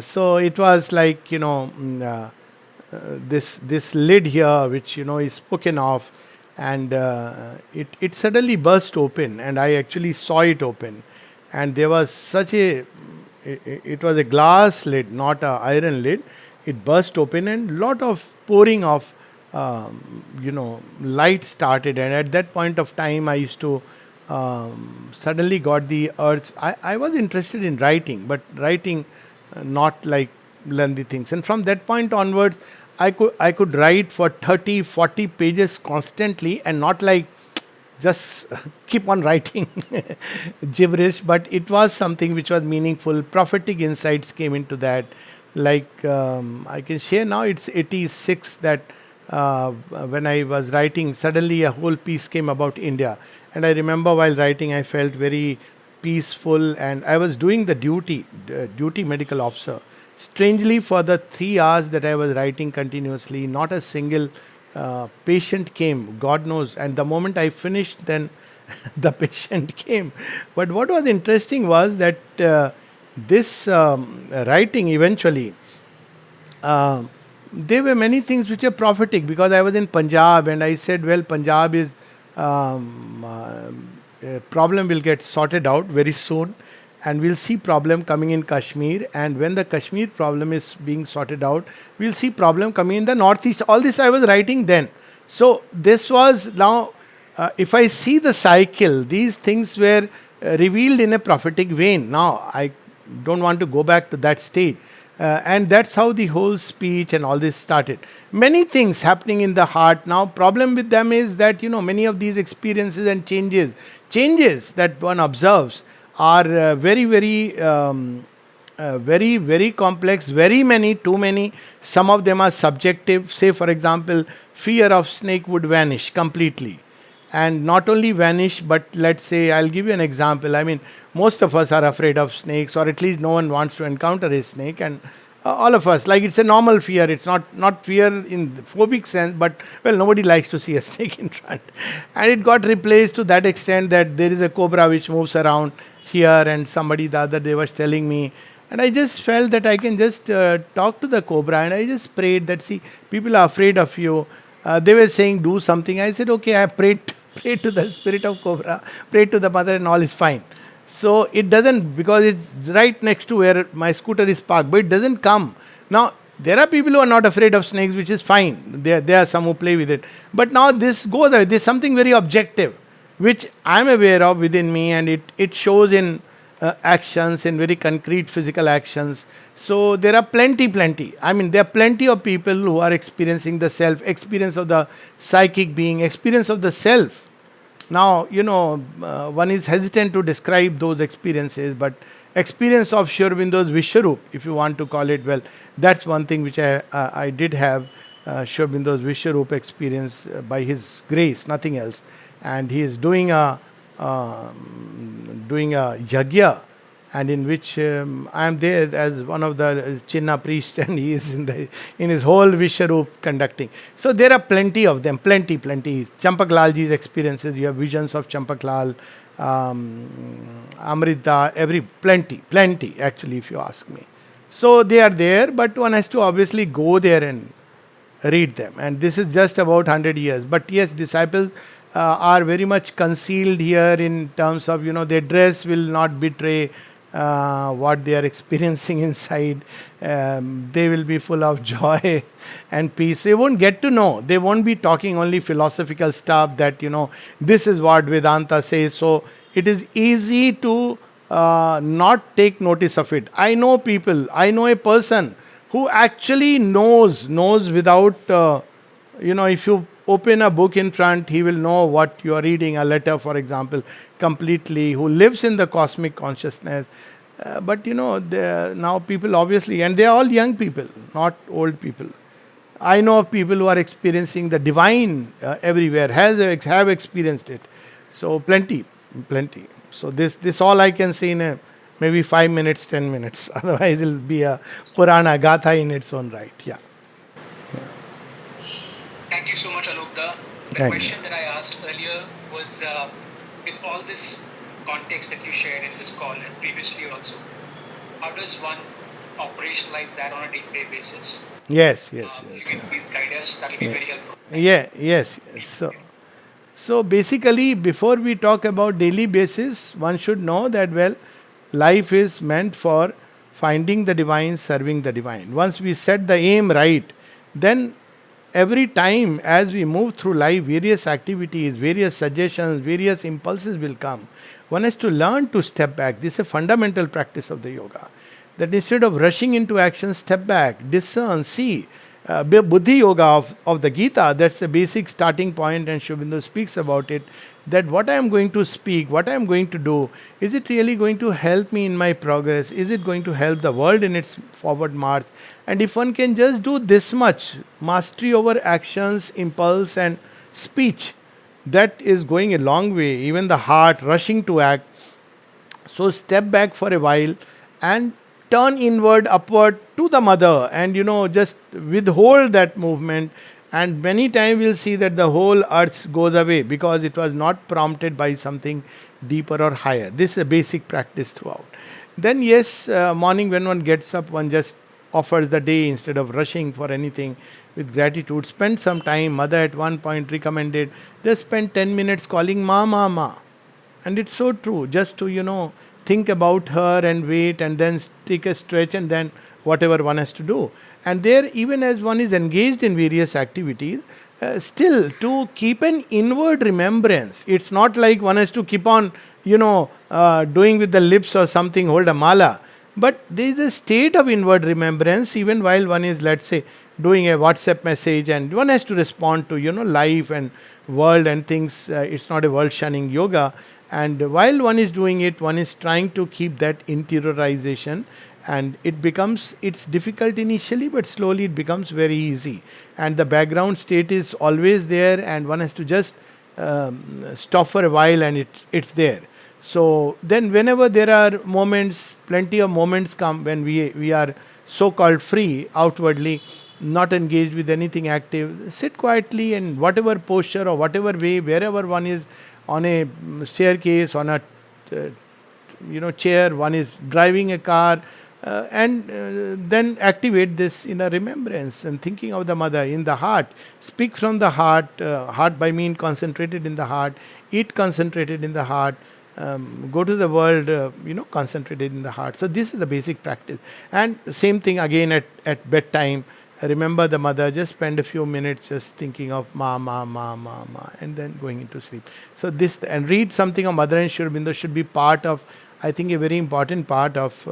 So it was like this lid here, which is spoken of, and it suddenly burst open, and I actually saw it open, and there was such a it was a glass lid, not a iron lid. It burst open, and lot of pouring of light started, and at that point of time, I used to suddenly got the urge. I was interested in writing, but writing not like lengthy things. And from that point onwards, I could write for 30, 40 pages constantly, and not like just keep on writing gibberish, but it was something which was meaningful. Prophetic insights came into that. Like I can share now, it's 86 that when I was writing, suddenly a whole piece came about India. And I remember while writing, I felt very peaceful, and I was doing the duty medical officer. Strangely, for the 3 hours that I was writing continuously, not a single patient came, God knows. And the moment I finished, then the patient came. But what was interesting was that this writing eventually, uh, there were many things which are prophetic, because I was in Punjab and I said, well, Punjab is problem will get sorted out very soon, and we'll see problem coming in Kashmir. And when the Kashmir problem is being sorted out, we'll see problem coming in the northeast. All this I was writing then. So this was now, if I see the cycle, these things were revealed in a prophetic vein. Now I don't want to go back to that stage. And that's how the whole speech and all this started. Many things happening in the heart. Now problem with them is that many of these experiences and changes that one observes are very complex, very many, too many. Some of them are subjective. Say for example, fear of snake would vanish completely, and not only vanish, but let's say, I'll give you an example. I mean, most of us are afraid of snakes, or at least no one wants to encounter a snake. And all of us, like, it's a normal fear. It's not fear in the phobic sense, but well, nobody likes to see a snake in front. And it got replaced to that extent that there is a cobra which moves around. here, and somebody the other day was telling me, and I just felt that I can just talk to the cobra, and I just prayed that, see, people are afraid of you. They were saying do something. I said, okay, I prayed prayed to the spirit of cobra, prayed to the mother, and all is fine. So it doesn't, because it's right next to where my scooter is parked, but it doesn't come. Now, there are people who are not afraid of snakes, which is fine. There are some who play with it. But now this goes away. There's something very objective, which I'm aware of within me, and it shows in actions, in very concrete physical actions. So there are plenty. I mean, there are plenty of people who are experiencing the self, experience of the psychic being, experience of the self. Now, one is hesitant to describe those experiences, but experience of Sri Aurobindo's Vishwarup, if you want to call it, well, that's one thing which I did have, Sri Aurobindo's Vishwarup experience by his grace, nothing else. And he is doing a yagya, and in which I am there as one of the Chinna priests, and he is in his whole Vishwarup conducting. So there are plenty of them, plenty. Champak Lalji's experiences, you have visions of Champak Lal, Amrita, plenty actually, if you ask me. So they are there, but one has to obviously go there and read them. And this is just about 100 years. But yes, disciples are very much concealed here in terms of, their dress will not betray what they are experiencing inside. They will be full of joy and peace. So you won't get to know. They won't be talking only philosophical stuff that, this is what Vedanta says. So it is easy to not take notice of it. I know a person who actually knows without, if you open a book in front, he will know what you are reading, a letter, for example, completely, who lives in the cosmic consciousness. But now people obviously, and they are all young people, not old people. I know of people who are experiencing the divine everywhere, have experienced it. So plenty. So this all I can say in maybe 5 minutes, 10 minutes. Otherwise, it'll be a Purana Gatha in its own right. Yeah. Thank you so much, Alokda. The Thank you. question that I asked earlier was, with all this context that you shared in this call and previously also, how does one operationalize that on a day-to-day basis? Yes. If you can please guide us, that will be very helpful. Yes. So basically, before we talk about daily basis, one should know that, well, life is meant for finding the divine, serving the divine. Once we set the aim right, then every time as we move through life, various activities, various suggestions, various impulses will come. One has to learn to step back. This is a fundamental practice of the yoga. That instead of rushing into action, step back, discern, see. Buddhi Yoga of the Gita, that's the basic starting point, and Sri Aurobindo speaks about it. That what I am going to speak, what I am going to do, is it really going to help me in my progress? Is it going to help the world in its forward march? And if one can just do this much, mastery over actions, impulse, and speech, that is going a long way. Even the heart rushing to act. So step back for a while and turn inward, upward to the mother, and just withhold that movement. And many times we'll see that the whole earth goes away because it was not prompted by something deeper or higher. This is a basic practice throughout. Then, yes, morning when one gets up, one just offers the day instead of rushing for anything with gratitude. Spend some time. Mother at one point recommended just spend 10 minutes calling Ma, Ma, Ma. And it's so true. Just to, think about her and wait, and then take a stretch, and then whatever one has to do. And there, even as one is engaged in various activities, still to keep an inward remembrance. It's not like one has to keep on, doing with the lips or something, hold a mala. But there is a state of inward remembrance even while one is, let's say, doing a WhatsApp message, and one has to respond to, life and world and things. It's not a world shunning yoga. And while one is doing it, one is trying to keep that interiorization, and it's difficult initially, but slowly it becomes very easy. And the background state is always there, and one has to just stop for a while, and it's there. So then whenever there are moments, plenty of moments come when we are so-called free outwardly, not engaged with anything active, sit quietly, and whatever posture or whatever way, wherever one is, on a staircase, on a chair, one is driving a car, and then activate this inner remembrance and thinking of the mother in the heart. Speak from the heart. Heart by mean concentrated in the heart. Eat concentrated in the heart. Go to the world, concentrated in the heart. So this is the basic practice. And same thing again at bedtime. Remember the mother. Just spend a few minutes just thinking of ma, ma, ma, ma, ma, and then going into sleep. So this, and read something of Mother and Shri Aurobindo should be part of, I think, a very important part of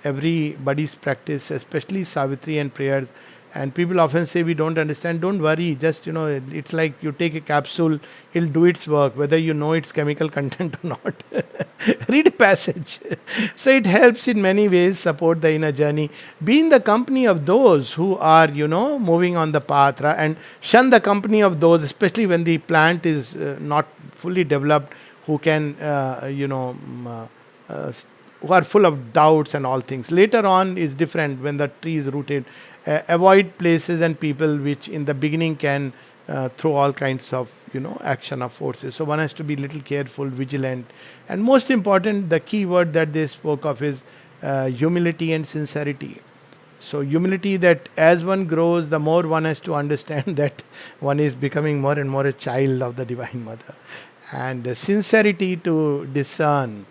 everybody's practice, especially Savitri and prayers. And people often say we don't understand. Don't worry. Just, it's like you take a capsule, it'll do its work, whether you know its chemical content or not. Read a passage. So it helps in many ways support the inner journey. Be in the company of those who are, moving on the path, and shun the company of those, especially when the plant is not fully developed, who can, who are full of doubts and all things. Later on is different when the tree is rooted. Avoid places and people which in the beginning can throw all kinds of action of forces. So one has to be little careful, vigilant, and most important, the key word that they spoke of is humility and sincerity. So humility, that as one grows, the more one has to understand that one is becoming more and more a child of the Divine Mother, and sincerity to discern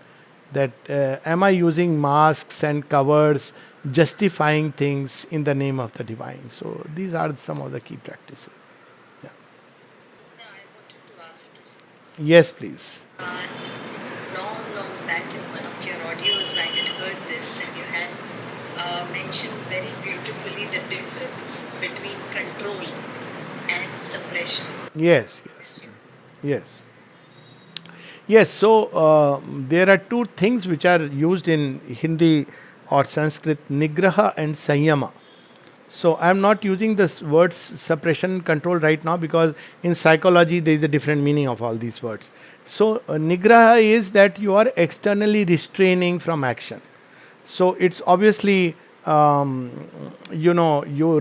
that am I using masks and covers, justifying things in the name of the divine. So these are some of the key practices. Yeah. Now, I wanted to ask you something. Yes, please. Long, long back in one of your audios, I had heard this, and you had mentioned very beautifully the difference between control and suppression. Yes, yes, yes. Yes, so there are two things which are used in Hindi or Sanskrit, nigraha and sanyama. So I'm not using this words suppression and control right now, because in psychology there is a different meaning of all these words. So nigraha is that you are externally restraining from action. So it's obviously, you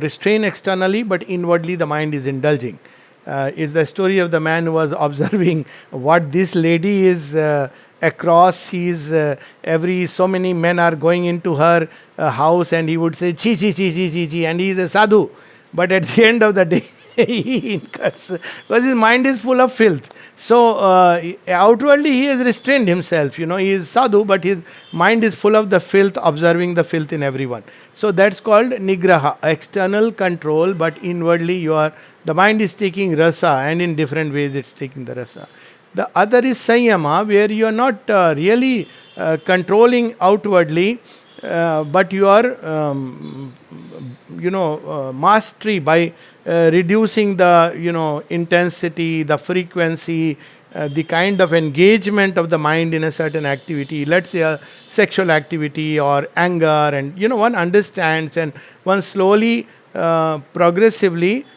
restrain externally, but inwardly the mind is indulging. Is the story of the man who was observing what this lady is across. He's every so many men are going into her house, and he would say chi chi chi chi chi chi, and he is a sadhu. But at the end of the day, he incurs, because his mind is full of filth. So outwardly he has restrained himself. He is sadhu, but his mind is full of the filth, observing the filth in everyone. So that's called nigraha, external control, but inwardly the mind is taking rasa, and in different ways it's taking the rasa. The other is sanyama, where you are not really controlling outwardly, but you are, mastery by reducing the, intensity, the frequency, the kind of engagement of the mind in a certain activity. Let's say a sexual activity or anger, and one understands, and one slowly, progressively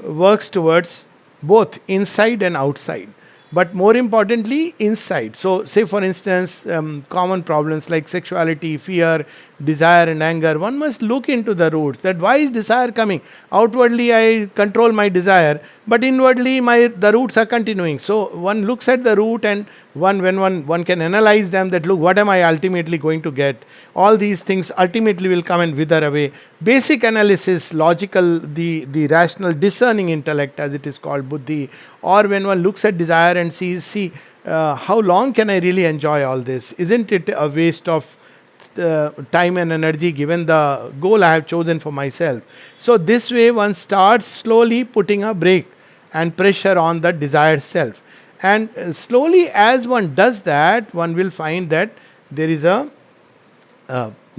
works towards both inside and outside, but more importantly inside. So say for instance, common problems like sexuality, fear, desire and anger, one must look into the roots, that why is desire coming. Outwardly I control my desire, but inwardly the roots are continuing. So one looks at the root, and one can analyze them, that look, what am I ultimately going to get. All these things ultimately will come and wither away. Basic analysis, logical, the rational discerning intellect, as it is called, buddhi. Or when one looks at desire and see, how long can I really enjoy all this? Isn't it a waste of time and energy, given the goal I have chosen for myself? So this way one starts slowly putting a brake and pressure on the desired self. And slowly, as one does that, one will find that there is a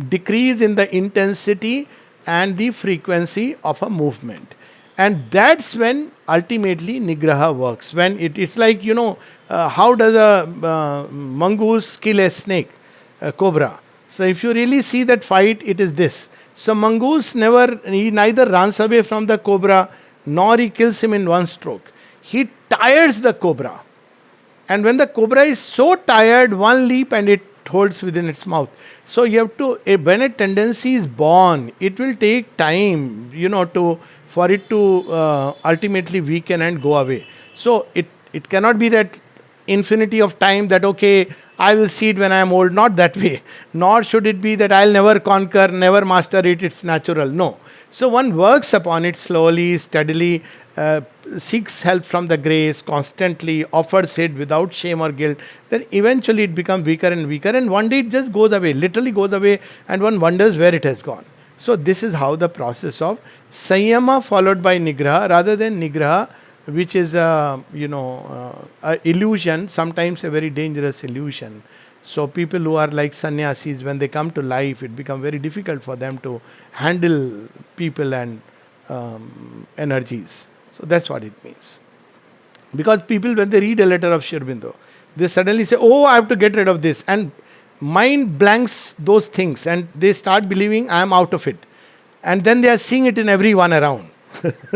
decrease in the intensity and the frequency of a movement. And that's when ultimately nigraha works. When it's like, how does a mongoose kill a snake, a cobra? So if you really see that fight, it is this. So mongoose he neither runs away from the cobra, nor he kills him in one stroke. He tires the cobra. And when the cobra is so tired, one leap and it holds within its mouth. So you have to, when a tendency is born, it will take time, for it to ultimately weaken and go away. So it cannot be that infinity of time that, okay, I will see it when I am old. Not that way. Nor should it be that I'll never conquer, never master it, it's natural. No. So one works upon it slowly, steadily, uh, seeks help from the grace, constantly offers it without shame or guilt. Then eventually it becomes weaker and weaker, and one day it just goes away, literally goes away, and one wonders where it has gone. So this is how the process of Sanyama followed by Nigraha, rather than Nigraha, which is a illusion, sometimes a very dangerous illusion. So people who are like sannyasis, when they come to life, it becomes very difficult for them to handle people and energies. So that's what it means. Because people, when they read a letter of Sri Aurobindo, they suddenly say, "Oh, I have to get rid of this," and mind blanks those things, and they start believing I am out of it, and then they are seeing it in everyone around.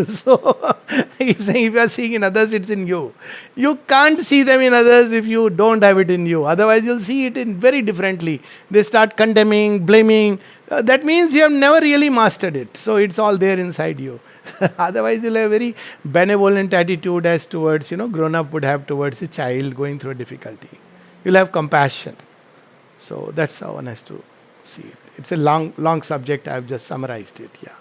So, if you are seeing in others, it's in you. You can't see them in others if you don't have it in you. Otherwise, you'll see it in very differently. They start condemning, blaming. That means you have never really mastered it. So it's all there inside you. Otherwise, you'll have a very benevolent attitude as towards, grown up would have towards a child going through a difficulty. You'll have compassion. So that's how one has to see it. It's a long, long subject. I've just summarized it. Yeah.